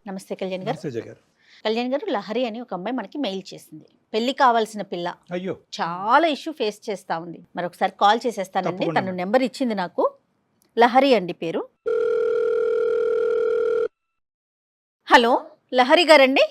నమస్తే కళ్యాణ్ గారు. నమస్తే జయ గారు. కళ్యాణ్ గారు, లహరి అని ఒక అమ్మాయి మనకి మెయిల్ చేసింది. పెళ్లి కావాల్సిన పిల్ల అయ్యో, చాలా ఇష్యూ ఫేస్ చేస్తా ఉంది. మరి ఒకసారి కాల్ చేసేస్తానండి. తప్పకుండా. తను నెంబర్ ఇచ్చింది నాకు. లహరి అండి పేరు. హలో, లహరి గారండి?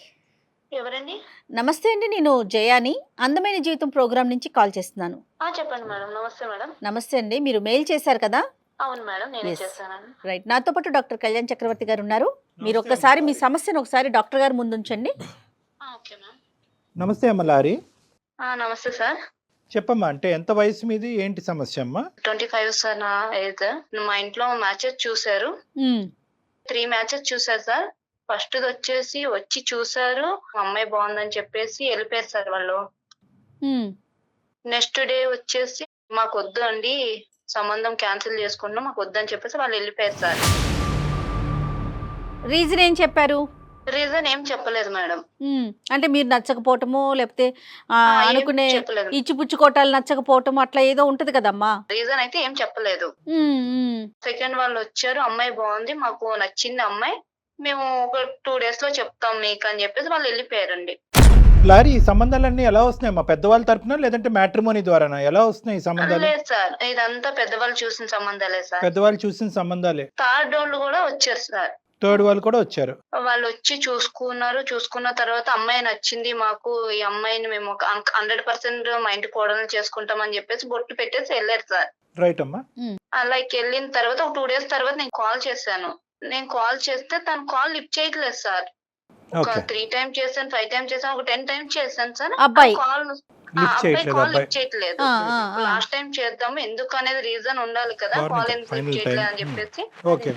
ఎవరండి? నమస్తే అండి, నేను జయాని అందమైన జీవితం ప్రోగ్రామ్ నుంచి కాల్ చేస్తున్నాను. చెప్పండి మేడం. నమస్తే మేడం. నమస్తే అండి, మీరు మెయిల్ చేశారు కదా? అవును మేడం, నేనే Yes. చేస్తానండి. రైట్, నాతో పాటు డాక్టర్ కళ్యాణ్ చక్రవర్తి గారు ఉన్నారు. మీరు నమస్తే ఒక్కసారి అమ్మ. మీ సమస్యను ఒకసారి డాక్టర్ గారు ముందు ఉంచండి. Okay ma'am. నమస్తే అమ్మ లారి. నమస్తే సార్. చెప్పమ్మా, అంటే ఎంత వయసు మీది, ఏంటి సమస్య అమ్మా? 25 సార్ నా ఏజ్. మా ఇంట్లో మ్యాచెస్ చూసారు. ఉమ్, 3 మ్యాచెస్ చూసారు సార్. ఫస్ట్ వచ్చి చూసారు, మా అమ్మాయి బాగుందని చెప్పేసి వెళ్ళిపోయారు సార్ వాళ్ళు. ఉమ్. నెక్స్ట్ డే వచ్చేసి మాకు వద్దు అండి, సంబంధం క్యాన్సిల్ చేసుకున్నాం, మాకు వద్దని చెప్పేసి వాళ్ళు వెళ్ళిపోయారు సార్. రీజన్ ఏం చెప్పారు? రీజన్ ఏం చెప్పలేదు మేడం. అంటే మీరు నచ్చకపోవటము, లేకపోతే ఏం అనుకునే చెప్పలేదు. ఇచ్చిపుచ్చుకోవటాలు నచ్చకపోవటం, అట్లా ఏదో ఉంటది కదమ్మా. రీజన్ అయితే ఏం చెప్పలేదు. ఉమ్, ఉమ్. సెకండ్ వాళ్ళు వచ్చారు, అమ్మాయి బాగుంది, మాకు నచ్చింది అమ్మాయి, మేము ఒక 2 days లో చెప్తాం మీకు అని చెప్పేసి వాళ్ళు వెళ్ళిపోయారండి. లారి, ఈ సంబంధాలన్నీ ఎలా వస్తున్నాయి? మా పెద్దవాళ్ళ తరపున లేదంటే మ్యాట్రిమోనీ ద్వారానా? ఎలా వస్తున్నాయి ఈ సంబంధాలు? లేదు సార్, ఇదంతా పెద్దవాళ్ళు చూసిన సంబంధాలే సార్. పెద్దవాళ్ళు చూసిన సంబంధాలే. థర్డ్ వాళ్ళు కూడా వచ్చారు సార్. థర్డ్ వాళ్ళు కూడా వచ్చారు. వాళ్ళు వచ్చి చూసుకున్న తర్వాత అమ్మాయి నచ్చింది మాకు, ఈ అమ్మాయిని మేము 100% మా ఇంటి కోడలు చేసుకుంటామని చెప్పేసి బొట్టు పెట్టేసి వెళ్ళారు సార్. రైట్ అమ్మా. అలా వెళ్ళిన తర్వాత ఒక 2 days తర్వాత నేను కాల్ చేశాను. నేను కాల్ చేస్తే తను కాల్ లిఫ్ట్ చేయట్లేదు సార్. ఒక ఓకే. 3 times చేశాను, 5 times చేశాను, ఒక 10 times చేశాను సార్. అబ్బాయి కాల్ లిఫ్ట్ చేయట్లేదు కాల్ అబ్బాయి. లిఫ్ట్ చేయట్లేదు. ఆ, ఆ, ఆ. లాస్ట్ టైం చేద్దాము, ఎందుకు అనేది రీజన్ ఉండాలి కదా, Government కాల్ ఎందుకు final లిఫ్ట్ చేయట్లేదు time. అని చెప్పేసి. ఓకే.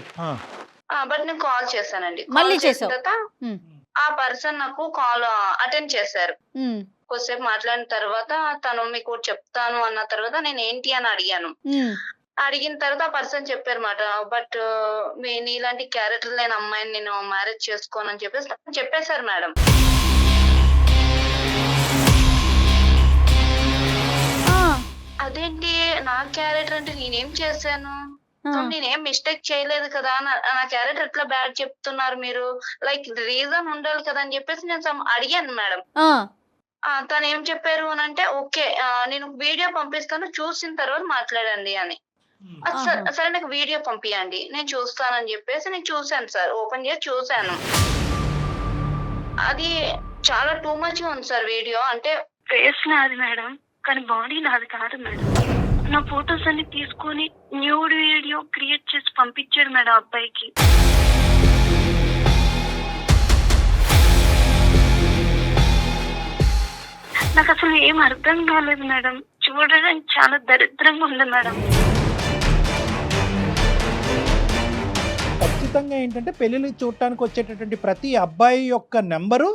బట్ నేను కాల్ చేశానండి. మళ్ళీ కాల్ చేసిన చేసావు? తర్వాత ఉమ్, ఆ పర్సన్ నాకు కాల్ అటెండ్ చేశారు. ఉమ్, కొద్దిసేపు మాట్లాడిన తర్వాత తను మీకు చెప్తాను అన్న తర్వాత నేను ఏంటి అని అడిగాను. ఉమ్. అడిగిన తర్వాత ఆ పర్సన్ చెప్పారన్నమాట, బట్ నీలాంటి క్యారెక్టర్ లేని అమ్మాయిని నేను మ్యారేజ్ చేసుకోను అని చెప్పేసి చెప్పేశారు మేడం. ఆ, అదేంటి నా క్యారెక్టర్ అంటే నేనేం చేశాను, ఆ. నేనేం మిస్టేక్ చేయలేదు కదా, నా క్యారెక్టర్ ఎట్లా బ్యాడ్ చెప్తున్నారు మీరు, లైక్ రీజన్ ఉండాలి కదా అని చెప్పేసి నేను అడిగాను మేడం. ఆ, తను ఏం చెప్పారు అని అంటే, ఓకే నేను వీడియో పంపిస్తాను, చూసిన తర్వాత మాట్లాడండి అని. సరే నాకు వీడియో పంపియండి, నేను చూస్తానని చెప్పేసి నేను చూసాను సార్. ఓపెన్ చేసి చూసాను, అది చాలా టూ మచ్ గా ఉంది సార్ వీడియో. అంటే ఫేస్ నాది మేడం, కానీ బాడీ నాది కాదు మేడం. నా ఫొటోస్ అన్ని తీసుకొని న్యూడ్ వీడియో క్రియేట్ చేసి పంపించాడు మేడం అబ్బాయికి. నాకు అసలు ఏం అర్థం కాలేదు మేడం, చూడడానికి చాలా దరిద్రంగా ఉంది మేడం. ఖచ్చితంగా ఏంటంటే పెళ్లిని చూడటానికి వచ్చేటటువంటి ప్రతి అబ్బాయి యొక్క నెంబరు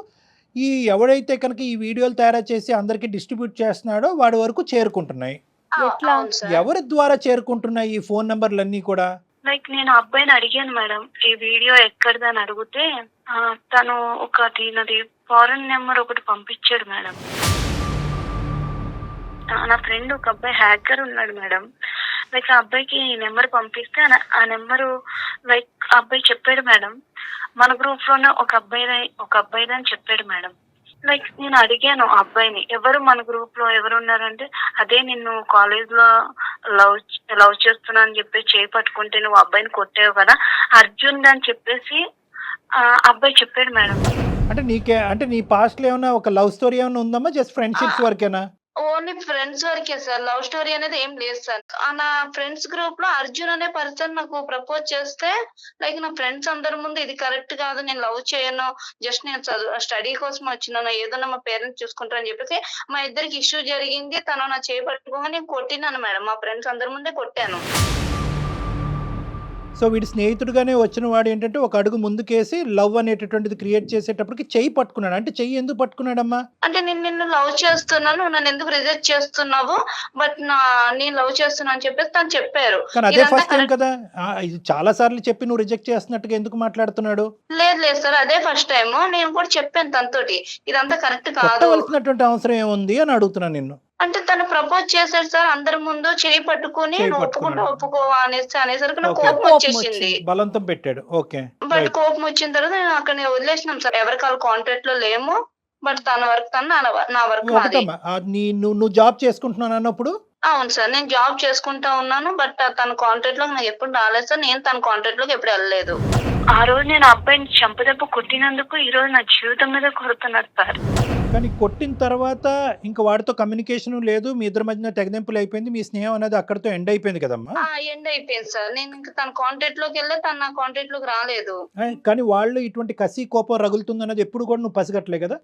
ఈ ఎవడైతే కనుక ఈ వీడియోలు తయారు చేసి అందరికి డిస్ట్రిబ్యూట్ చేస్తున్నాడో వాడి వరకు చేరుకుంటున్నాయి. ఎట్లా? అవును సార్. ఎవరి ద్వారా చేరుకుంటున్నాయి ఈ ఫోన్ నెంబర్లన్నీ కూడా? లైక్ నేను అబ్బాయిని అడిగాను మేడం, ఈ వీడియో ఎక్కడిదని అడిగితే తను నాది ఫారెన్ నెంబర్ ఒకటి పంపించాడు మేడం. నా ఫ్రెండ్ ఒక అబ్బాయి హ్యాకర్ ఉన్నాడు మేడం. లైక్ ఆ అబ్బాయికి ఈ నెంబర్ పంపిస్తే ఆ నెంబరు లైక్ ఆ అబ్బాయి చెప్పాడు మేడం, మన గ్రూప్ లోనే ఒక అబ్బాయిది అని చెప్పాడు మేడం. లైక్ నేను అడిగాను ఆ అబ్బాయిని, ఎవరు మన గ్రూప్ లో ఎవరు ఉన్నారంటే, అదే నిన్ను కాలేజ్ లో లవ్ చేస్తున్నా అని చెప్పి చేయి పట్టుకుంటే నువ్వు అబ్బాయిని కొట్టావు కదా అర్జున్ అని చెప్పేసి అబ్బాయి చెప్పాడు మేడం. అంటే నీ పాస్ట్ లో ఏమైనా ఒక లవ్ స్టోరీ ఏమైనా ఉందమ్మా? జస్ట్ ఫ్రెండ్షిప్స్ వరకేనా? ఓన్లీ ఫ్రెండ్స్ వరకే సార్, లవ్ స్టోరీ అనేది ఏం లేదు సార్. నా ఫ్రెండ్స్ గ్రూప్ లో అర్జున్ అనే పర్సన్ నాకు ప్రపోజ్ చేస్తే, లైక్ నా ఫ్రెండ్స్ అందరి ముందు ఇది కరెక్ట్ కాదు, నేను లవ్ చేయను, జస్ట్ నేను స్టడీ కోసం వచ్చినాను, ఏదైనా మా పేరెంట్స్ చూసుకుంటారని చెప్పేసి మా ఇద్దరికి ఇష్యూ జరిగింది. తను నా చేయి పట్టుకోగా నేను కొట్టినాను మేడం, మా ఫ్రెండ్స్ అందరి ముందే కొట్టాను. సో వీడి స్నేహితుడుగానే వచ్చిన వాడు ఏంటంటే ఒక అడుగు ముందుకేసి లవ్ అనేటటువంటిది క్రియేట్ చేసేటప్పటికి చెయ్యి పట్టుకున్నాడు. అంటే చెయ్యి ఎందుకు పట్టుకున్నాడమ్మా? అంటే నేను నిన్ను లవ్ చేస్తున్నాను, నన్ను ఎందుకు రిజెక్ట్ చేస్తున్నావు, బట్ నేను లవ్ చేస్తున్నా అని చెప్పేసి తను చెప్పారు. కానీ అదే ఫస్ట్ టైం కదా, ఇది చాలా సార్లు చెప్పి నువ్వు రిజెక్ట్ చేస్తున్నట్టుగా ఎందుకు మాట్లాడుతున్నాడు? లేదు సార్, అదే ఫస్ట్ టైం. నేను కూడా చెప్పాను తనతోటి, ఇదంతా కరెక్ట్ కాదు. కొట్టవలసినటువంటి అవసరం ఏముంది అని అడుగుతున్నాను నిన్ను. అంటే తను ప్రపోజ్ చేశాడు సార్ అందరి ముందు, చేయి పట్టుకుని చేయి "నువ్వు ఒప్పుకుంటే పట్టుకున్నాడు. ఒప్పుకోవా" అనేసరికి నాకు ఓకే. కోపం కోపం వచ్చేసింది. వచ్చింది. బలవంతం పెట్టాడు. ఓకే. But right. కోపం వచ్చిన తర్వాత నేను అక్కడ వదిలేసినాం సార్. ఎవరికి వాళ్ళ కాంటాక్ట్ లో లేము. బట్ తన వర్క్ తను, నా వర్క్ నాది. ఒకటమ్మా నువ్వు జాబ్ చేసుకుంటున్నాను అన్నప్పుడు అవును సార్, నేను జాబ్ చేసుకుంటా ఉన్నాను. బట్ తన కాంటాక్ట్ లోకి నాకు ఎప్పుడు రాలేదు సార్. నేను తన కాంటాక్ట్ లోకి ఎప్పుడు వెళ్ళలేదు. ఆ రోజు నేను అబ్బాయిని చంపదెబ్బ కొట్టినందుకు ఈ రోజు నా జీవితం మీద కొడుతున్నారు సార్. కానీ కొట్టిన తర్వాత ఇంకా వాడితో కమ్యూనికేషన్ లేదు, మీ ఇద్దరి మధ్యన తెగదెంపులు అయిపోయింది, మీ స్నేహం అనేది అక్కడితో ఎండ్ అయిపోయింది కదమ్మా. ఎండ్ అయిపోయింది సార్. నేను ఇంకా తన కాంటాక్ట్ లోకి వెళ్ళే, తన నా కాంటాక్ట్ లోకి రాలేదు. కానీ వాళ్ళు ఇటువంటి కసి కోపం రగులుతుంది అన్నది ఎప్పుడు కూడా నువ్వు పసిగట్టలే కదా.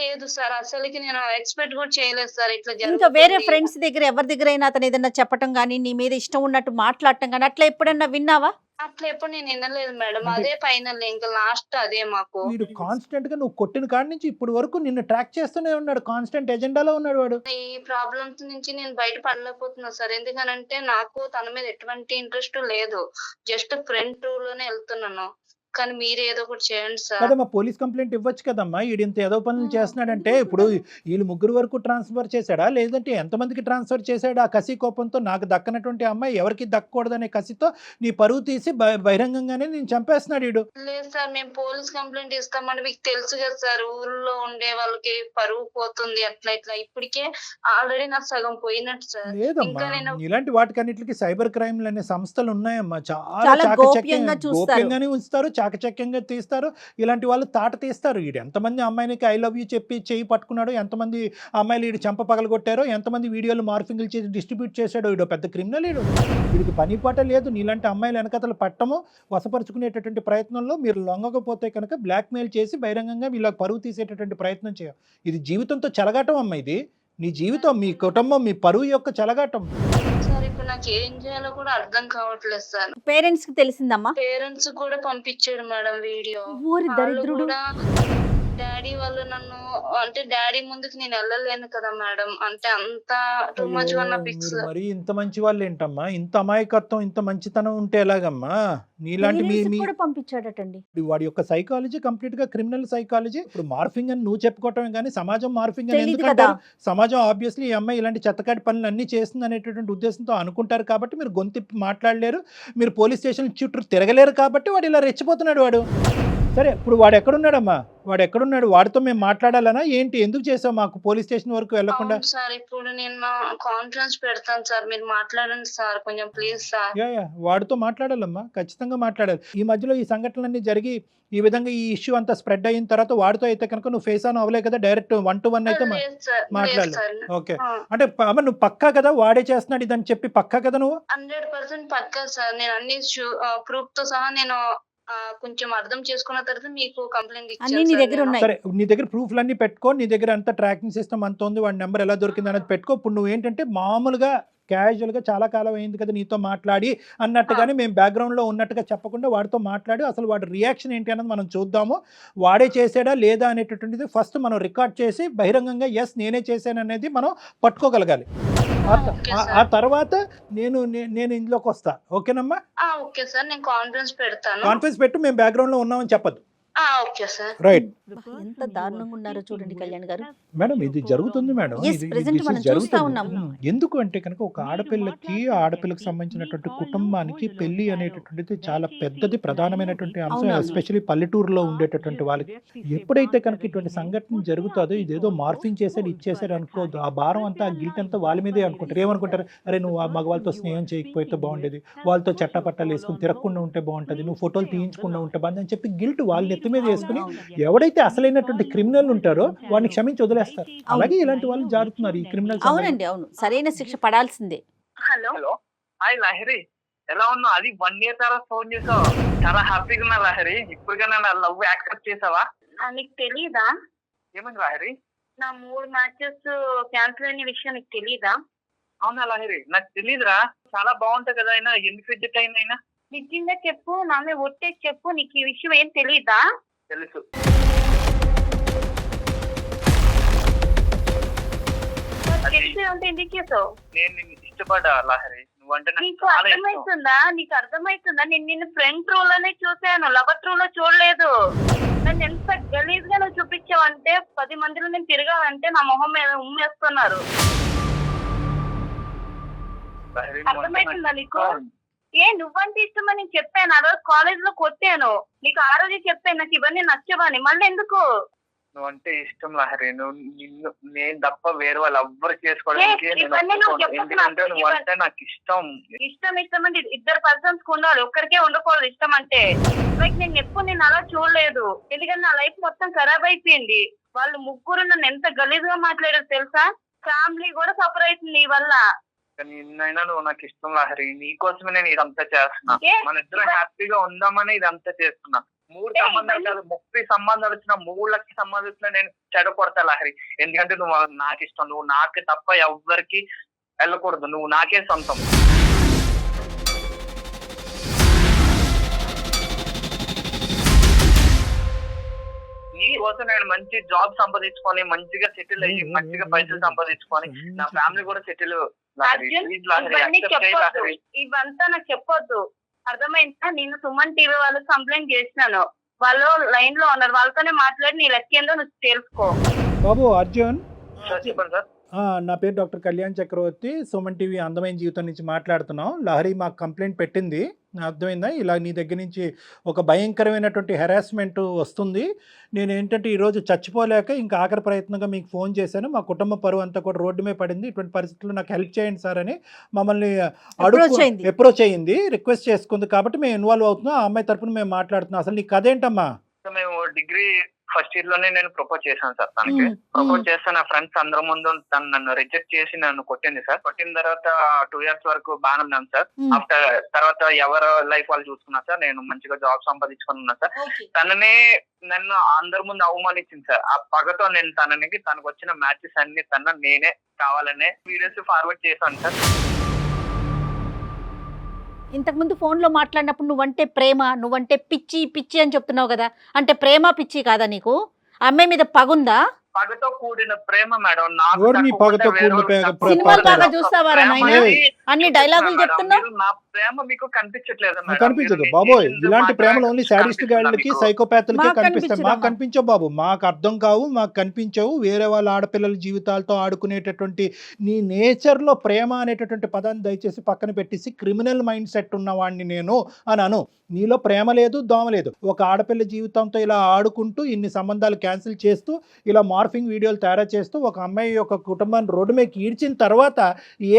లేదు సార్, అసలుకి నేను ఎక్స్పెక్ట్ కూడా చేయలేదు సార్ ఇట్లా ఇంకా వేరే జరుగుతుంది. ఫ్రెండ్స్ దగ్గర ఎవరి దగ్గర అయినా అతను ఏదైనా చెప్పటం కానీ నీ మీద ఇష్టం ఉన్నట్టు మాట్లాడటం కానీ అట్లా ఎప్పుడన్నా విన్నావా? అట్లా ఎప్పుడు నేను వినలేదు మేడం. అంటే- అదే ఫైనల్, ఇంకా లాస్ట్ అదే మాకు. వీడు కాన్స్టెంట్ గా నువ్వు కొట్టిన కాడి నుంచి ఇప్పుడు వరకు నిన్ను ట్రాక్ చేస్తూనే ఉన్నాడు, కాన్స్టెంట్ ఎజెండాలో ఉన్నాడు వాడు. ఈ ప్రాబ్లమ్స్ నుంచి నేను బయట పడలేకపోతున్నా సార్. ఎందుకనంటే నాకు తన మీద ఎటువంటి ఇంట్రెస్ట్ లేదు. జస్ట్ ఫ్రెండ్ లోనే వెళ్తున్నాను. కానీ మీరు ఏదో ఒకటి చేయండి సార్. కదమ్మా, పోలీస్ కంప్లైంట్ ఇవ్వచ్చు కదమ్మా. వీడు ఇంత ఏదో పనులు చేస్తున్నాడంటే ఇప్పుడు వీళ్ళు ముగ్గురు వరకు ట్రాన్స్ఫర్ చేశాడా, లేదంటే ఎంతమందికి ట్రాన్స్ఫర్ చేశాడా? ఆ కసి కోపంతో నాకు దక్కనటువంటి అమ్మాయి ఎవరికి దక్కకూడదనే కసితో నీ పరువు తీసి బహిరంగంగానే నేను చంపేస్తున్నాడు వీడు. లేదు సార్, మేము పోలీస్ కంప్లైంట్ ఇస్తామని మీకు తెలుసు కదా సార్. ఊర్లో ఉండే వాళ్ళకి పరువు పోతుంది అట్లా ఇట్లా. ఇప్పటికే ఆల్రెడీ నాకు సగం పోయినట్టు సార్. లేదమ్మా, ఇంకా నేను ఇలాంటి వాటికన్నిటికి సైబర్ క్రైమ్లు అనే సంస్థలు ఉన్నాయమ్మా. చాలా చాలా చాకచక్యంగా గోప్యంగా చూస్తారు. గోప్యంగానే ఉంచుతారు, చాకచక్యంగా తీస్తారు. ఇలాంటి వాళ్ళు తాట తీస్తారు. వీడు ఎంతమంది అమ్మాయినికి ఐ లవ్ యూ చెప్పి చేయి పట్టుకున్నాడో, ఎంతమంది అమ్మాయిలు వీడు చంప పగలగొట్టారో, ఎంతమంది వీడియోలు మార్ఫింగ్లు చేసి డిస్ట్రిబ్యూట్ చేశాడో. వీడు పెద్ద క్రిమినల్. వీడికి పని పాట లేదు. నీలాంటి అమ్మాయిలు వెనకతలు పట్టము, వశపరుచుకునేటటువంటి ప్రయత్నంలో మీరు లొంగకపోతే కనుక బ్లాక్మెయిల్ చేసి బహిరంగంగా వీళ్ళకి పరువు తీసేటటువంటి ప్రయత్నం చేయాలి. ఇది జీవితంతో చెలగాటం అమ్మ. ఇది నీ జీవితం, మీ కుటుంబం, మీ పరువు యొక్క చెలగాటం. సార్ ఇప్పుడు నాకు ఏం చేయాలో కూడా అర్థం కావట్లేదు సార్. పేరెంట్స్ కి తెలిసిందమ్మా? పేరెంట్స్ కూడా పంపించాడు మేడం వీడియో. ఊరి వాళ్ళు దరిద్రుడు. కూడా డాడీ వాళ్ళు నన్ను, అంటే డాడీ ముందుకు నేను వెళ్ళలేను కదా మేడం. అంటే అంత టూ మచ్ ఉన్న పిక్స్. మీరు మరి ఇంత మంచి వాళ్ళు ఏంటమ్మా? ఇంత అమాయకత్వం, ఇంత మంచితనం ఉంటే ఎలాగమ్మా? నీలాంటి Parents కి కూడా పంపించాడటండి. వాడి యొక్క సైకాలజీ కంప్లీట్ గా క్రిమినల్ సైకాలజీ. ఇప్పుడు మార్ఫింగ్ అని నువ్వు చెప్పుకోవటమే కానీ సమాజం మార్ఫింగ్ అని తెలీదు ఎందుకంటారు? కదా. సమాజం ఆబ్వియస్లీ ఈ అమ్మాయి ఇలాంటి చెత్తకాటి పనులు అన్ని చేస్తుంది అనేటటువంటి ఉద్దేశంతో అనుకుంటారు కాబట్టి మీరు గొంతిప్పి మాట్లాడలేరు, మీరు పోలీస్ స్టేషన్ చుట్టూ తిరగలేరు కాబట్టి వాడు ఇలా రెచ్చిపోతున్నాడు వాడు. సరే, ఇప్పుడు వాడు ఎక్కడున్నాడమ్మా? వాడు ఎక్కడున్నాడు? వాడితో మేము మాట్లాడాలనా ఏంటి? ఎందుకు చేసావు మాకు పోలీస్ స్టేషన్ వరకు వెళ్లకుండా? అవును సార్, ఇప్పుడు నేను కాన్ఫరెన్స్ పెడతాను సార్. మీరు మాట్లాడండి సార్ కొంచెం ప్లీజ్ సార్. యా వాడితో మాట్లాడాలమ్మా, ఖచ్చితంగా మాట్లాడాలి. ఈ మధ్యలో ఈ సంఘటనలన్నీ జరిగి ఈ విధంగా ఈ ఇష్యూ అంతా స్ప్రెడ్ అయిన తర్వాత వాడితో అయితే కనుక నువ్వు ఫేస్ ఆన్ అవ్వలే కదా, డైరెక్ట్ 1-to-1 అయితే లేదు సార్, లేదు మాట్లాడాలి. సార్. ఓకే, అంటే అమ్మ నువ్వు పక్కా కదా వాడే చేస్తున్నాడు ఇదని చెప్పి పక్కా కదా నువ్వు? 100% పక్కా సార్. నేను అన్ని ప్రూఫ్ తో సహా నేను కొంచెం అర్థం చేసుకున్న తర్వాత మీకు కంప్లైంట్ అన్ని నీ దగ్గర ఉన్నాయి. సరే, నీ దగ్గర ప్రూఫ్లన్నీ పెట్టుకో, నీ దగ్గర అంతా ట్రాకింగ్ సిస్టమ్ అంత ఉంది, వాడి నెంబర్ ఎలా దొరికింది అనేది పెట్టుకో. ఇప్పుడు నువ్వు ఏంటంటే మామూలుగా క్యాజువల్గా చాలా కాలం అయింది కదా నీతో మాట్లాడి అన్నట్టుగానే మేము బ్యాక్గ్రౌండ్లో ఉన్నట్టుగా చెప్పకుండా వాడితో మాట్లాడి అసలు వాడి రియాక్షన్ ఏంటి అన్నది మనం చూద్దాము. వాడే చేసాడా లేదా అనేటటువంటిది ఫస్ట్ మనం రికార్డ్ చేసి బహిరంగంగా ఎస్ నేనే చేశాను అనేది మనం పట్టుకోగలగాలి. ఆ తర్వాత నేను ఇందులోకి వస్తా. ఓకేనమ్మా? ఓకే సార్, నేను కాన్ఫరెన్స్ పెడతాను. కాన్ఫరెన్స్ పెట్టు, మేము బ్యాక్గ్రౌండ్లో ఉన్నామని చెప్పదు. Okay sir. రైట్ ఎంత దారుణంగా ఉన్నారో చూడండి కళ్యాణ్ గారు. మేడం, ఇది జరుగుతుంది మేడం. Yes, ఇది present మనం చూస్తా ఉన్నాం. ఎందుకు అంటే కనుక ఒక ఆడపిల్లకి సంబంధించినటువంటి కుటుంబానికి పెళ్లి అనేటటువంటిది చాలా పెద్దది, ప్రధానమైనటువంటి అంశం. అవునవును. ఎస్పెషల్లీ పల్లెటూరులో ఉండేటటువంటి వాళ్ళకి ఎప్పుడైతే కనుక ఇటువంటి సంఘటన జరుగుతుందో ఇదేదో మార్ఫింగ్ చేశాడు ఇచ్చేసాడు అనుకోవద్దు. ఆ భారం అంతా, ఆ గిల్ట్ అంతా వాళ్ళ మీదే అనుకుంటారు. ఏమనుకుంటారు? అరే నువ్వు ఆ మగవాళ్ళతో స్నేహం చేయకపోతే బాగుండేది, వాళ్ళతో చట్టపట్టాలు వేసుకుని తిరగకుండా ఉంటే బాగుంటుంది, నువ్వు ఫోటోలు తీయించకుండా ఉంటే బాగుంది అని చెప్పి గిల్ట్ వాళ్ళ నెత్తి మీద వేసుకుని ఎవడైతే అసలైనటువంటి క్రిమినల్ ఉంటారో వాడిని క్షమించి వదిలేస్తారు. అలాగే ఇలాంటి వాళ్ళు జారుతున్నారు ఈ క్రిమినల్. అవునండి, అవును, సరైన శిక్ష పడాల్సిందే. హలో. హాయ్ లహరి, ఎలా ఉన్నావు? అది 1 year తర్వాత ఫోన్ చేసావు. చాలా హ్యాపీగా ఉన్నా లహరి. ఇప్పుడుగా నా లవ్ యాక్సెప్ట్ చేసావా? నీకు తెలీదా? ఏమైంది లహరి? నా 3 మ్యాచెస్ క్యాన్సిల్ అయిన విషయం నీకు తెలీదా? అవునా లహరి? నాకు తెలీదురా. చాలా బాగుంటాయి కదా అయినా, ఎందుకు రిజెక్ట్ అయినా? నిజంగా చెప్పు, నా మీద ఒట్టేసి చెప్పు, నీకు ఈ విషయం ఏం తెలీదా? తెలుసు. తెలిసి ఉంటే ఎందుకు చేసావు? నేను నిన్ను ఇష్టపడ్డా లహరి. నువ్వంటే నాకు నీకు చాలా ఇష్టం. అర్థమవుతుందా? నీకు అర్థమవుతుందా? నేను నిన్ను ఫ్రెండ్ రూల్ లోనే చూసాను, లవర్ రూల్ లో చూడలేదు. నన్ను ఎంత గలీజ్ గా నువ్వు చూపించావంటే 10 మందిలో నేను తిరగాలంటే నా మొహం మీద ఉమ్మేస్తున్నారు. లహరి అర్థమవుతుందా నీకు? నువ్వంటే ఇష్టమని నేను చెప్పాను, ఆ రోజు కాలేజ్ లో కొట్టాను నీకు, ఆ రోజే చెప్పాను నాకు ఇవన్నీ నచ్చవని, మళ్ళీ ఎందుకు? నువ్వంటే ఇష్టం లహరి, నిన్ను నేను తప్ప వేరే వాళ్ళు ఎవ్వరు చేసుకోవడానికి ఎందుకంటే నువ్వు అంటే నాకు ఇష్టం. ఇష్టం అంటే ఇద్దరు పర్సన్స్ ఉండాలి, ఒక్కరికే ఉండకూడదు ఇష్టం అంటే. లైక్ నేను ఎప్పుడు నేను అలా చూడలేదు, ఎందుకంటే నా లైఫ్ మొత్తం ఖరాబ్ అయిపోయింది. వాళ్ళు ముగ్గురు నన్ను ఎంత గలీజ్ గా మాట్లాడారు తెలుసా? ఫ్యామిలీ కూడా సఫర్ అవుతుంది నీ వల్ల. నిన్నైనా నువ్వు నాకు ఇష్టం లహరి, నీకోసమే నేను ఇదంతా చేస్తున్నా. మన ఇద్దరు హ్యాపీగా ఉందామని ఇదంతా చేస్తున్నా. 3 సంబంధాలు కాదు 30 సంబంధాలు వచ్చినా 3 లక్షల సంబంధాలు వచ్చినా నేను చెడకొడతా లహరి. ఎందుకంటే నువ్వు నాకు ఇష్టం, నువ్వు నాకు తప్ప ఎవ్వరికి వెళ్ళకూడదు, నువ్వు నాకే సొంతం. నీ కోసం నేను మంచి జాబ్ సంపాదించుకొని మంచిగా సెటిల్ అయ్యి మంచిగా పైసలు సంపాదించుకొని నా ఫ్యామిలీ కూడా సెటిల్. ఇవంతా నాకు చెప్పొద్దు, అర్థమైందా? నేను సుమన్ టీవీ వాళ్ళు కంప్లైంట్ చేసినాను, వాళ్ళు లైన్ లో ఉన్నారు, వాళ్ళతోనే మాట్లాడి నీ లెక్క ఏందో నువ్వు తెలుసుకో. బాబు అర్జున్, చెప్పండి సార్. నా పేరు డాక్టర్ కళ్యాణ్ చక్రవర్తి, సుమన్ టీవీ అందమైన జీవితం నుంచి మాట్లాడుతున్నాం. లహరి మాకు కంప్లైంట్ పెట్టింది, అర్థమైందా? ఇలా నీ దగ్గర నుంచి ఒక భయంకరమైనటువంటి హెరాస్మెంట్ వస్తుంది. నేను ఏంటంటే ఈరోజు చచ్చిపోలేక ఇంకా ఆఖరి ప్రయత్నంగా మీకు ఫోన్ చేశాను. మా కుటుంబ పరువు అంతా కూడా రోడ్డు మీద పడింది, ఇటువంటి పరిస్థితుల్లో నాకు హెల్ప్ చేయండి సార్ అని మమ్మల్ని అప్రోచ్ అయ్యింది, రిక్వెస్ట్ చేసుకుంది. కాబట్టి మేము ఇన్వాల్వ్ అవుతున్నాం, ఆ అమ్మాయి తరపున మేము మాట్లాడుతున్నాం. అసలు నీ కథ ఏంటమ్మా? మేము డిగ్రీ ఫస్ట్ ఇయర్ లోనే నేను ప్రపోజ్ చేశాను సార్ తనకి. ప్రపోజ్ చేస్తే నా ఫ్రెండ్స్ అందరి ముందు తను నన్ను రిజెక్ట్ చేసి నన్ను కొట్టింది సార్. కొట్టిన తర్వాత 2 years వరకు బాగానే ఉన్నాను సార్. ఆఫ్టర్ తర్వాత ఎవరు లైఫ్ వాళ్ళు చూసుకున్నా సార్, నేను మంచిగా జాబ్ సంపాదించుకుని ఉన్నా సార్. తననే నన్ను అందరి ముందు అవమానించింది సార్. ఆ పగతో నేను తనకు వచ్చిన మ్యాచెస్ అన్ని నేనే కావాలనే వీడియోస్ ఫార్వర్డ్ చేశాను సార్. ఇంతకుముందు ఫోన్లో మాట్లాడినప్పుడు నువ్వంటే ప్రేమ, నువ్వంటే పిచ్చి పిచ్చి అని చెప్తున్నావు కదా, అంటే ప్రేమ పిచ్చి కాదా నీకు? అమ్మాయి మీద పగుందా? పగతో కూడిన ప్రేమ మేడం. సినిమాలు బాగా చూస్తావారా నాయనా? అన్ని డైలాగులు చెప్తున్నావు. నా ప్రేమ మీకు కనిపించట్లేదు? కనిపించదు బాబోయ్, ఇలాంటి ప్రేమలు ఓన్లీ సాడిస్ట్ గాళ్ళకి సైకోపాత్లకే కనిపిస్తాయి. మాకు కనిపించవు బాబు, మాకు అర్థం కావు, మాకు కనిపించవు. వేరే వాళ్ళ ఆడపిల్లల జీవితాలతో ఆడుకునేటటువంటి నీ నేచర్లో ప్రేమ అనేటటువంటి పదాన్ని దయచేసి పక్కన పెట్టేసి క్రిమినల్ మైండ్ సెట్ ఉన్నవాడిని నేను అని అను. నీలో ప్రేమ లేదు, దోమ లేదు. ఒక ఆడపిల్ల జీవితంతో ఇలా ఆడుకుంటూ ఇన్ని సంబంధాలు క్యాన్సిల్ చేస్తూ ఇలా మార్ఫింగ్ వీడియోలు తయారు చేస్తూ ఒక అమ్మాయి యొక్క కుటుంబాన్ని రోడ్డు మీద ఈడ్చిన తర్వాత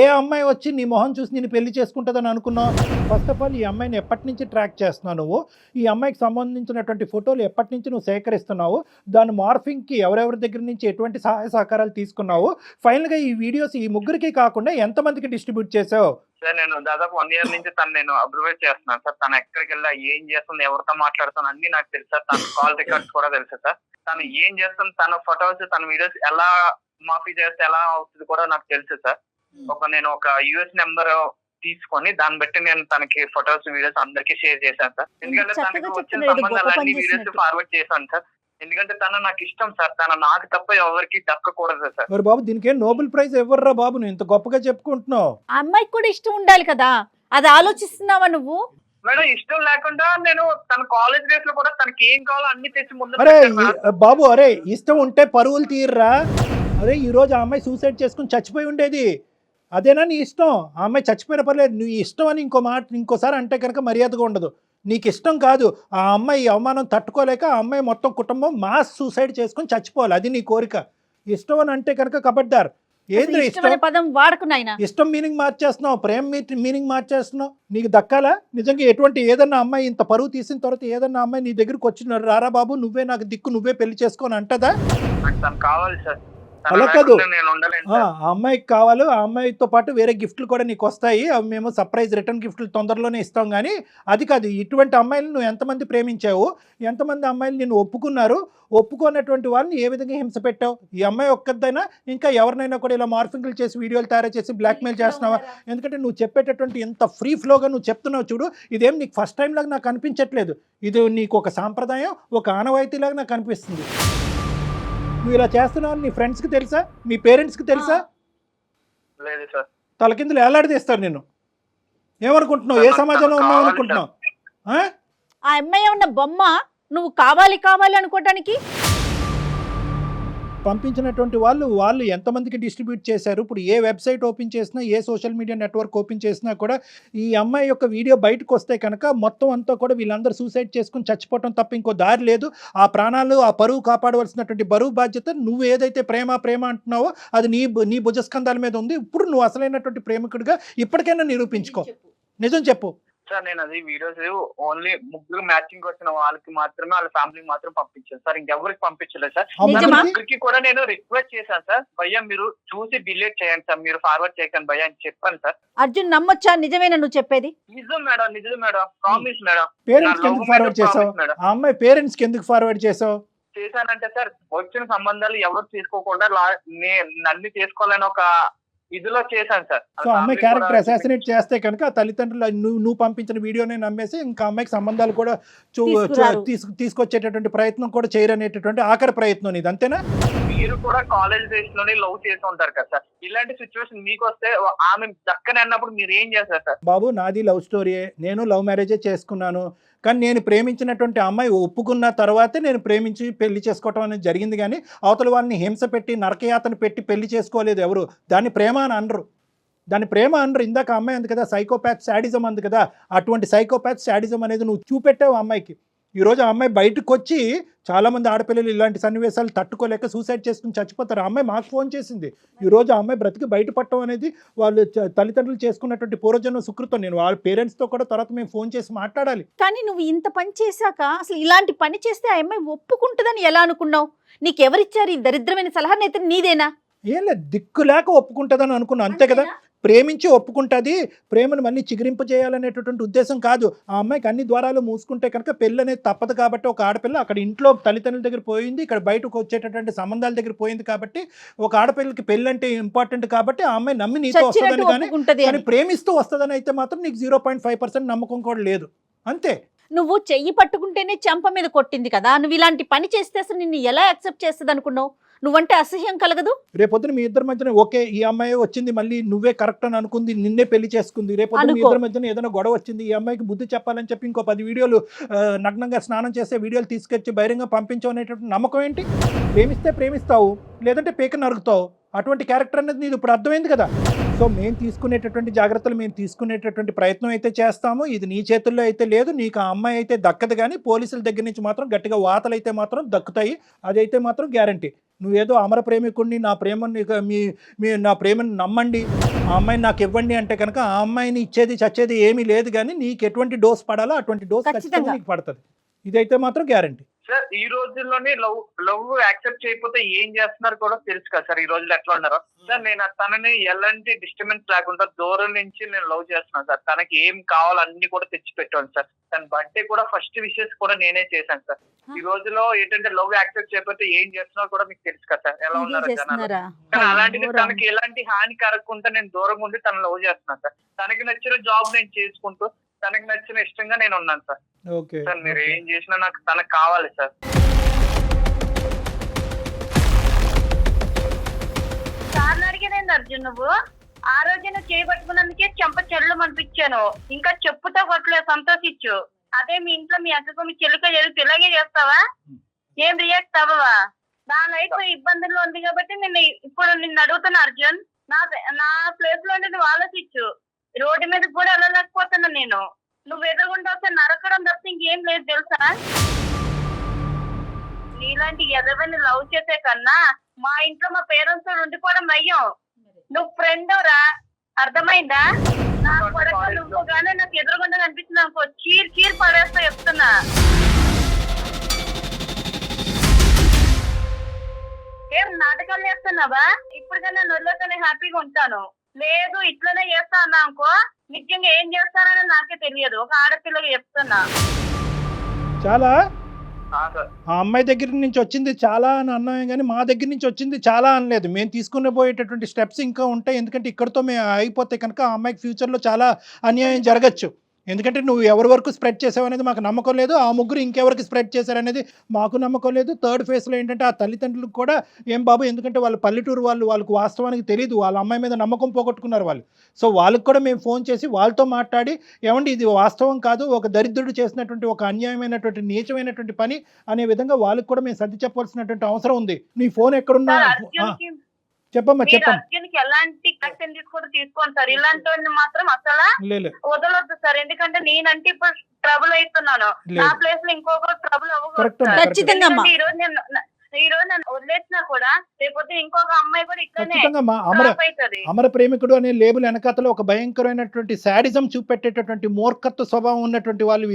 ఏ అమ్మాయి వచ్చి నీ మొహం చూసి నేను పెళ్లి చేసుకుంటుందని అనుకున్నావు? ఫస్ట్ ఆఫ్ ఆల్ ఈ అమ్మాయిని ఎప్పటి నుంచి ట్రాక్ చేస్తున్నావు నువ్వు? ఈ అమ్మాయికి సంబంధించినటువంటి ఫోటోలు ఎప్పటి నుంచి నువ్వు సేకరిస్తున్నావు? దాని మార్ఫింగ్కి ఎవరెవరి దగ్గర నుంచి ఎటువంటి సహాయ సహకారాలు తీసుకున్నావు? ఫైనల్గా ఈ వీడియోస్ ఈ ముగ్గురికి కాకుండా ఎంతమందికి డిస్ట్రిబ్యూట్ చేసావు? సార్ నేను దాదాపు 1 year నుంచి నేను అబ్జర్వ్ చేస్తున్నాను సార్. తను ఎక్కడికి వెళ్ళా, ఏం చేస్తుంది, ఎవరితో మాట్లాడుతుంది అన్ని నాకు తెలుసు సార్. తన కాల్ రికార్డ్స్ కూడా తెలుసు సార్. తను ఏం చేస్తుంది, తన ఫొటోస్, తన వీడియోస్ ఎలా మాఫీ చేస్తే ఎలా అవుతుంది కూడా నాకు తెలుసు సార్. నేను ఒక US నెంబర్ తీసుకొని దాన్ని బట్టి నేను తనకి ఫొటోస్ వీడియోస్ అందరికి షేర్ చేశాను సార్. ఎందుకంటే తనకి వచ్చిన సంబంధాలన్నీ వీడియోస్ ఫార్వర్డ్ చేశాను సార్. ఎందుకంటే తను నాకు ఇష్టం సార్, తను నాకు తప్ప ఎవరికి దక్కకూడదు సార్. మరి బాబు దీనికి నోబెల్ ప్రైజ్ ఎవర్రా బాబు, నువ్వు ఇంత గొప్పగా చెప్పుకుంటున్నావు? ఆ అమ్మాయికి కూడా ఇష్టం ఉండాలి కదా, అది ఆలోచిస్తున్నావా నువ్వు? మేడం ఇష్టం లేకుండా నేను తన కాలేజ్ డేస్ లో కూడా తనకి ఏం కావాలో అన్ని తెచ్చి ముందు. అరే బాబు, అరే ఇష్టం ఉంటే పరువులు తీర్రా. అరే ఈ రోజు ఆ అమ్మాయి సూసైడ్ చేసుకుని చచ్చిపోయి ఉండేది, అదేనా నీ ఇష్టం? ఆ అమ్మాయి చచ్చిపోయిన పర్లేదు, నువ్వు ఇష్టం అని ఇంకోసారి అంటే కనుక మర్యాదగా ఉండదు. నీకు ఇష్టం కాదు, ఆ అమ్మాయి అవమానం తట్టుకోలేక ఆ అమ్మాయి మొత్తం కుటుంబం మాస్ సూసైడ్ చేసుకుని చచ్చిపోవాలి, అది నీ కోరిక. ఇష్టం అని అంటే కనుక కబడ్దార్. ఏంద్ర ఇష్టం మీనింగ్ మార్చేస్తున్నావు, ప్రేమ మీనింగ్ మార్చేస్తున్నావు. నీకు దక్కాలా నిజంగా? ఎటువంటి ఏదన్నా అమ్మాయి ఇంత పరువు తీసిన తర్వాత ఏదన్నా అమ్మాయి నీ దగ్గరికి వచ్చిన రారా బాబు నువ్వే నాకు దిక్కు, నువ్వే పెళ్లి చేసుకొని అంటదా? కావాలి సార్, అలా కాదు. ఆ అమ్మాయికి కావాలి, ఆ అమ్మాయితో పాటు వేరే గిఫ్ట్లు కూడా నీకు వస్తాయి, అవి మేము సర్ప్రైజ్ రిటర్న్ గిఫ్ట్లు తొందరలోనే ఇస్తాం. కానీ అది కాదు, ఇటువంటి అమ్మాయిలు నువ్వు ఎంతమంది ప్రేమించావు, ఎంతమంది అమ్మాయిలు నిన్ను ఒప్పుకున్నారు, ఒప్పుకున్నటువంటి వాళ్ళని ఏ విధంగా హింస పెట్టావు? ఈ అమ్మాయి ఒక్కదైనా ఇంకా ఎవరినైనా కూడా ఇలా మార్ఫింగ్లు చేసి వీడియోలు తయారు చేసి బ్లాక్మెయిల్ చేస్తున్నావా? ఎందుకంటే నువ్వు చెప్పేటటువంటి ఇంత ఫ్రీ ఫ్లోగా నువ్వు చెప్తున్నావు చూడు, ఇదేం నీకు ఫస్ట్ టైం లాగా నాకు అనిపించట్లేదు. ఇది నీకు ఒక సాంప్రదాయం, ఒక ఆనవాయితీలాగా నాకు అనిపిస్తుంది. నువ్వు ఇలా చేస్తున్నావు నీ ఫ్రెండ్స్కి తెలుసా, మీ పేరెంట్స్కి తెలుసా? లేదు సార్. తలకిందులు ఏలాడదీస్తారు నేను. ఏమనుకుంటున్నావు, ఏ సమాజంలో ఉన్నావు అనుకుంటున్నావు? ఆ అమ్మాయి ఉన్న బొమ్మ నువ్వు కావాలి కావాలి అనుకోవటానికి పంపించినటువంటి వాళ్ళు ఎంతమందికి డిస్ట్రిబ్యూట్ చేశారు? ఇప్పుడు ఏ వెబ్సైట్ ఓపెన్ చేసినా, ఏ సోషల్ మీడియా నెట్వర్క్ ఓపెన్ చేసినా కూడా ఈ అమ్మాయి యొక్క వీడియో బయటకు వస్తే కనుక మొత్తం అంతా కూడా వీళ్ళందరూ సూసైడ్ చేసుకుని చచ్చిపోవటం తప్ప ఇంకో దారి లేదు. ఆ ప్రాణాలు, ఆ పరువు కాపాడవలసినటువంటి బరువు బాధ్యత నువ్వు ఏదైతే ప్రేమ అంటున్నావో అది నీ భుజస్కంధాల మీద ఉంది. ఇప్పుడు నువ్వు అసలైనటువంటి ప్రేమికుడిగా ఇప్పటికైనా నిరూపించుకో. నిజం చెప్పు. సార్ నేను అది వీడియోస్ ఓన్లీ ముగ్గురు మ్యాచింగ్ వచ్చిన వాళ్ళకి మాత్రమే, వాళ్ళ ఫ్యామిలీకి మాత్రం పంపించాను సార్, ఇంకెవరికి పంపించలేదు సార్. నిజమా? ముగ్గురికి కూడా నేను రిక్వెస్ట్ చేశాను సార్, భయ్యా మీరు చూసి డిలీట్ చేయండి సార్, మీరు ఫార్వర్డ్ చేయకండి భయ్యా అని చెప్పాను సార్. అర్జున్ నమ్మొచ్చా? నిజమేనా నువ్వు చెప్పేది? నిజం మేడం, ప్రామిస్ మేడం. పేరెంట్స్ కి ఎందుకు ఫార్వర్డ్ చేసావు? ఆ అమ్మాయి పేరెంట్స్ కి ఎందుకు ఫార్వర్డ్ చేసావు? చేశానంటే సార్ వచ్చిన సంబంధాలు ఎవరు తీసుకోకుండా నన్ను చేసుకోవాలని ఒక ఇదిలో చేశాను సార్. సో అమ్మాయి క్యారెక్టర్ అసాసినేట్ చేస్తే కనుక ఆ తల్లిదండ్రులు నువ్వు పంపించిన వీడియోనే నమ్మేసి ఇంకా అమ్మాయికి సంబంధాలు కూడా తీసుకొచ్చేటటువంటి ప్రయత్నం కూడా చేయరనేటటువంటి ఆఖరి ప్రయత్నం ఇది, అంతేనా? మీరు కూడా కాలేజ్ డేస్ లోనే లవ్ చేసి ఉంటారు కదా సార్, ఇలాంటి సిచ్యువేషన్ మీకు వస్తే ఆమె దక్కని అన్నప్పుడు మీరు ఏం చేస్తారు సార్? బాబు నాది లవ్ స్టోరీయే, నేను లవ్ మ్యారేజే చేసుకున్నాను. కానీ నేను ప్రేమించినటువంటి అమ్మాయి ఒప్పుకున్న తర్వాతే నేను ప్రేమించి పెళ్లి చేసుకోవటం అనేది జరిగింది. కానీ అవతల వాళ్ళని హింస పెట్టి నరకయాతన పెట్టి పెళ్లి చేసుకోలేదు ఎవరు. దాన్ని ప్రేమ అని అనరు, దాన్ని ప్రేమ అనరు. ఇందాక అమ్మాయి అంది కదా సైకోపాత్ శాడిజం అంది కదా, అటువంటి సైకోపాత్ శాడిజం అనేది నువ్వు చూపెట్టావు అమ్మాయికి. ఈరోజు ఆ అమ్మాయి బయటకు వచ్చి చాలామంది ఆడపిల్లలు ఇలాంటి సన్నివేశాలు తట్టుకోలేక సూసైడ్ చేసుకుని చచ్చిపోతారు. ఆ అమ్మాయి మాకు ఫోన్ చేసింది. ఈరోజు ఆ అమ్మాయి బ్రతికి బయటపడటం అనేది వాళ్ళు తల్లిదండ్రులు చేసుకున్నటువంటి పూర్వజన్మ సుకృతం. నేను వాళ్ళ పేరెంట్స్తో కూడా తర్వాత మేము ఫోన్ చేసి మాట్లాడాలి. కానీ నువ్వు ఇంత పని చేశాక అసలు ఇలాంటి పని చేస్తే ఆ అమ్మాయి ఒప్పుకుంటుందని ఎలా అనుకున్నావు? నీకెవరిచ్చారు ఈ దరిద్రమైన సలహా? అయితే నీదేనా? ఏం లేదు, దిక్కు లేక ఒప్పుకుంటుందని అనుకున్నాను, అంతే కదా. ప్రేమించి ఒప్పుకుంటుంది, ప్రేమను మళ్ళీ చిగురింప చేయాలనేటటువంటి ఉద్దేశం కాదు. ఆ అమ్మాయికి అన్ని ద్వారాలు మూసుకుంటే కనుక పెళ్ళి అనేది తప్పదు. కాబట్టి ఒక ఆడపిల్ల అక్కడ ఇంట్లో తల్లిదండ్రుల దగ్గర పోయింది, ఇక్కడ బయటకు వచ్చేటటువంటి సంబంధాల దగ్గర పోయింది. కాబట్టి ఒక ఆడపిల్లకి పెళ్ళి అంటే ఇంపార్టెంట్ కాబట్టి ఆ అమ్మాయి నమ్మి నీతో వస్తుందని, కానీ ప్రేమిస్తూ వస్తుందని అయితే మాత్రం నీకు 0.5% నమ్మకం కూడా లేదు, అంతే. నువ్వు చెయ్యి పట్టుకుంటేనే చెంప మీద కొట్టింది కదా, నువ్వు ఇలాంటి పని చేస్తే అసలు నిన్ను ఎలా యాక్సెప్ట్ చేస్తుంది అనుకున్నావు? నువ్వంటే అసహ్యం కలగదు? రేపొద్దున మీ ఇద్దరి మధ్యన ఓకే ఈ అమ్మాయి వచ్చింది మళ్ళీ నువ్వే కరెక్ట్ అని అనుకుంది, నిన్నే పెళ్లి చేసుకుంది. రేపొద్దున మీ ఇద్దరి మధ్యన ఏదైనా గొడవ వచ్చింది, ఈ అమ్మాయికి బుద్ధి చెప్పాలని చెప్పి ఇంకో 10 వీడియోలు నగ్నంగా స్నానం చేసే వీడియోలు తీసుకొచ్చి బహిరంగ పంపించవు అనేటువంటి నమ్మకం ఏంటి? ప్రేమిస్తే ప్రేమిస్తావు, లేదంటే పేక నరుగుతావు. అటువంటి క్యారెక్టర్ అనేది నీది ఇప్పుడు అర్థమైంది కదా. సో మేము తీసుకునేటటువంటి జాగ్రత్తలు మేము తీసుకునేటటువంటి ప్రయత్నం అయితే చేస్తాము. ఇది నీ చేతుల్లో అయితే లేదు, నీకు ఆ అమ్మాయి అయితే దక్కదు. కానీ పోలీసుల దగ్గర నుంచి మాత్రం గట్టిగా వాతలు అయితే మాత్రం దక్కుతాయి, అదైతే మాత్రం గ్యారంటీ. నువ్వేదో అమర ప్రేమికుడిని, నా ప్రేమని నమ్మండి, ఆ అమ్మాయిని నాకు ఇవ్వండి అంటే కనుక ఆ అమ్మాయిని ఇచ్చేది చచ్చేది ఏమీ లేదు. కానీ నీకు ఎటువంటి డోస్ పడాలో అటువంటి డోస్ ఖచ్చితంగా నీకు పడుతుంది, ఇదైతే మాత్రం గ్యారంటీ. సార్ ఈ రోజుల్లోనే లవ్ యాక్సెప్ట్ చేయకపోతే ఏం చేస్తున్నారు కూడా తెలుసు కదా సార్. ఈ రోజులు ఎట్లా ఉన్నారు సార్, నేను తనని ఎలాంటి డిస్టర్బెన్స్ లేకుండా దూరం నుంచి నేను లవ్ చేస్తున్నాను సార్. తనకి ఏం కావాలో అన్ని కూడా తెచ్చి పెట్టాను సార్. తన బర్త్డే కూడా ఫస్ట్ విషెస్ కూడా నేనే చేశాను సార్. ఈ రోజులో ఏంటంటే లవ్ యాక్సెప్ట్ చేయకపోతే ఏం చేస్తున్నారో కూడా మీకు తెలుసు కదా సార్, ఎలా ఉన్నారు జనాలు. కానీ అలాంటిది తనకి ఎలాంటి హాని కలగకుండా నేను దూరంగా ఉండి తను లవ్ చేస్తున్నాను సార్. తనకి నచ్చిన జాబ్ నేను చేసుకుంటూ తనకి నచ్చిన ఇష్టంగా నేను ఉన్నాను సార్. సార్ మీరు ఏం చేసినా నాకు తనకు కావాలి సార్. సార్ అడిగేదేంది అర్జున్, నువ్వు ఆ రోజు నువ్వు చేయబట్టుకున్నందుకే చెంప చెల్లు అనిపించాను, ఇంకా చెప్పుతో కొట్టలేదు, సంతోషించు. అదే మీ ఇంట్లో మీ అక్కకు మీ చెల్లిక జరిగితే ఇలాగే చేస్తావా? ఏం రియాక్ట్ అవ్వవా? నా లైఫ్ ఇబ్బందుల్లో ఉంది కాబట్టి నిన్ను అడుగుతున్నా అర్జున్, నా ప్లేస్ లో నువ్వు ఆలోచించు. రోడ్డు మీద కూడా వెళ్ళలేకపోతున్నా నేను, నువ్వు ఎదురుగుండా వస్తే నరకడం తప్ప ఇంకేం లేదు తెలుసా? నీలాంటి ఎదవని లవ్ చేసే కన్నా మా ఇంట్లో మా పేరెంట్స్ ఉండిపోవడం నయ్యం. నువ్వు ఫ్రెండ్ రా, అర్థమైందా? నా కొడుకు నువ్వు గానే నాకు ఎదురుగుండా కనిపిస్తుంది అనుకో, చీర్ పడేస్తా చెప్తున్నా. ఏం నాటకాలు చేస్తున్నావా? ఇప్పటికన్నా నొల్లతోనే హ్యాపీగా ఉంటాను. లేదు ఇట్లనే చేస్తా అన్నా అనుకో, నిజంగా ఏం చేస్తానని నాకే తెలియదు. ఒక ఆడపిల్లగా చెప్తున్నా. చాలా ఆ అమ్మాయి దగ్గర నుంచి వచ్చింది చాలా అని అన్నామే కానీ మా దగ్గర నుంచి వచ్చింది చాలా అనలేదు. మేము తీసుకునే పోయేటటువంటి స్టెప్స్ ఇంకా ఉంటాయి. ఎందుకంటే ఇక్కడతో మేము అయిపోతే కనుక ఆ అమ్మాయికి ఫ్యూచర్లో చాలా అన్యాయం జరగచ్చు. ఎందుకంటే నువ్వు ఎవరి వరకు స్ప్రెడ్ చేసావు అనేది మాకు నమ్మకం లేదు, ఆ ముగ్గురు ఇంకెవరికి స్ప్రెడ్ చేశారనేది మాకు నమ్మకం లేదు. థర్డ్ ఫేజ్లో ఏంటంటే ఆ తల్లిదండ్రులకు కూడా ఏం బాబు, ఎందుకంటే వాళ్ళు పల్లెటూరు వాళ్ళకి వాస్తవానికి తెలియదు, వాళ్ళ అమ్మాయి మీద నమ్మకం పోగొట్టుకున్నారు వాళ్ళు. సో వాళ్ళకి కూడా మేము ఫోన్ చేసి వాళ్ళతో మాట్లాడి, ఏమండి ఇది వాస్తవం కాదు, ఒక దరిద్రుడు చేసినటువంటి ఒక అన్యాయమైనటువంటి నీచమైనటువంటి పని అనే విధంగా వాళ్ళకి కూడా మేము సర్ది చెప్పాల్సినటువంటి అవసరం ఉంది. నీ ఫోన్ ఎక్కడున్నా చెప్పమ్మా చెప్పమ్మా. అర్జున్కి ఎలాంటి యాక్షన్ కూడా తీసుకోండి సార్, ఇలాంటి వాడిని మాత్రం అసలు లేదు వదలొద్దు సార్. ఎందుకంటే నేనంటే ఇప్పుడు ట్రబుల్ అవుతున్నాను, నా ప్లేస్ లో ఇంకొకరు ట్రబుల్ కరెక్ట్ అవ్వకూడదు. అమ్మా, ఖచ్చితంగా అమ్మా. ఈ రోజు నన్ను వదిలేసినా కూడా రేపొద్దు ఇంకొక అమ్మాయి కూడా ఇట్లానే ఖచ్చితంగా మా అవుతుంది. అమర ప్రేమికుడు అనే లేబుల్ వెనకాతలో ఒక భయంకరమైనటువంటి శాడిజం చూపెట్టేటటువంటి మూర్ఖత్వ స్వభావం ఉన్నటువంటి వాళ్ళు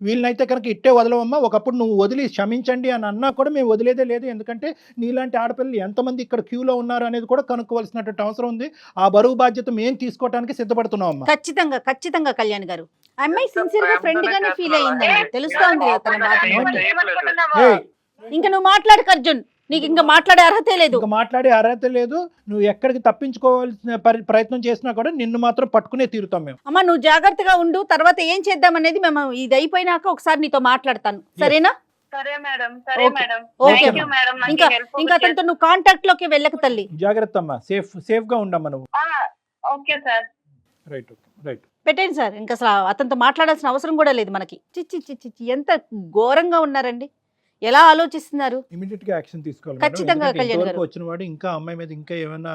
వీళ్ళనైతే కనుక ఇట్టే వదలవమ్మా. ఒకప్పుడు నువ్వు వదిలి క్షమించండి అని అన్నా కూడా మేము వదిలేదే లేదు, ఎందుకంటే నీలాంటి ఆడపిల్లలు ఎంతమంది ఇక్కడ క్యూలో ఉన్నారు అనేది కూడా కనుక్కోవాల్సినటువంటి అవసరం ఉంది. ఆ బరువు బాధ్యత మేము తీసుకోవడానికి సిద్ధపడుతున్నామమ్మా. ఖచ్చితంగా ఖచ్చితంగా కళ్యాణ్ గారు, అమ్మాయి సిన్సియర్ గా ఫ్రెండ్ గానే ఫీల్ అయ్యిందండి, తెలుస్తోంది కదా తన మాట. ఇంకా నువ్వు మాట్లాడకు అర్జున్, నీకు ఇంకా మాట్లాడే అర్హతే లేదు. ఇంకా మాట్లాడే అర్హత లేదు. నువ్వు ఎక్కడికి తప్పించుకోవాల్సిన ప్రయత్నం చేసినా కూడా నిన్ను మాత్రం పట్టుకునే తీరుతాం మేము. అమ్మ నువ్వు జాగ్రత్తగా ఉండు, తర్వాత ఏం చేద్దాం అనేది మేము ఇది అయిపోయినాక ఒకసారి నీతో మాట్లాడతాను, సరేనా? సరే మేడం, సరే ఓకే. మేడం, ఓకే థాంక్యూ అమ్మా. మేడం. నాకు ఇంకా help ఇంకా అతనితో నువ్వు కాంటాక్ట్ లోకి వెళ్ళక తల్లి. జాగ్రత్త అమ్మా, సేఫ్ గా ఉండమ్మా నువ్వు. Okay sir. Right right. పెట్టండి సార్, ఇంకా అసలు అతనితో మాట్లాడాల్సిన అవసరం కూడా లేదు మనకి. చిచ్చి చిచ్చి చిచ్చి, ఎంత ఘోరంగా ఉన్నారండి, ఎలా ఆలోచిస్తున్నారు. ఇమీడియట్ గా యాక్షన్ తీసుకోవాలి మేడం. ఖచ్చితంగా ఎందుకంటే కళ్యాణ్ ఇంతవరకు గారు. వచ్చిన వాడు ఇంకా అమ్మాయి మీద ఇంకా ఏమైనా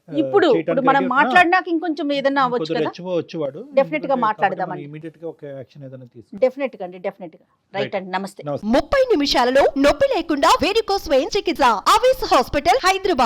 ఇప్పుడు మనం మాట్లాడినాక ఇంకొంచెం ఏదైనా అవ్వచ్చు కదా, వచ్చేవాడు డెఫినెట్ గా మాట్లాడదామండి. ఇమీడియట్ గా ఒక యాక్షన్ ఏదైనా తీసుకో. డెఫినెట్ గా అండి, డెఫినెట్ గా. రైట్ అండి, నమస్తే. 30 నిమిషాలలో నొప్పి లేకుండా వేడికోస్ స్వయం చికిత్స ఆవేశ హాస్పిటల్ హైదరాబాద్.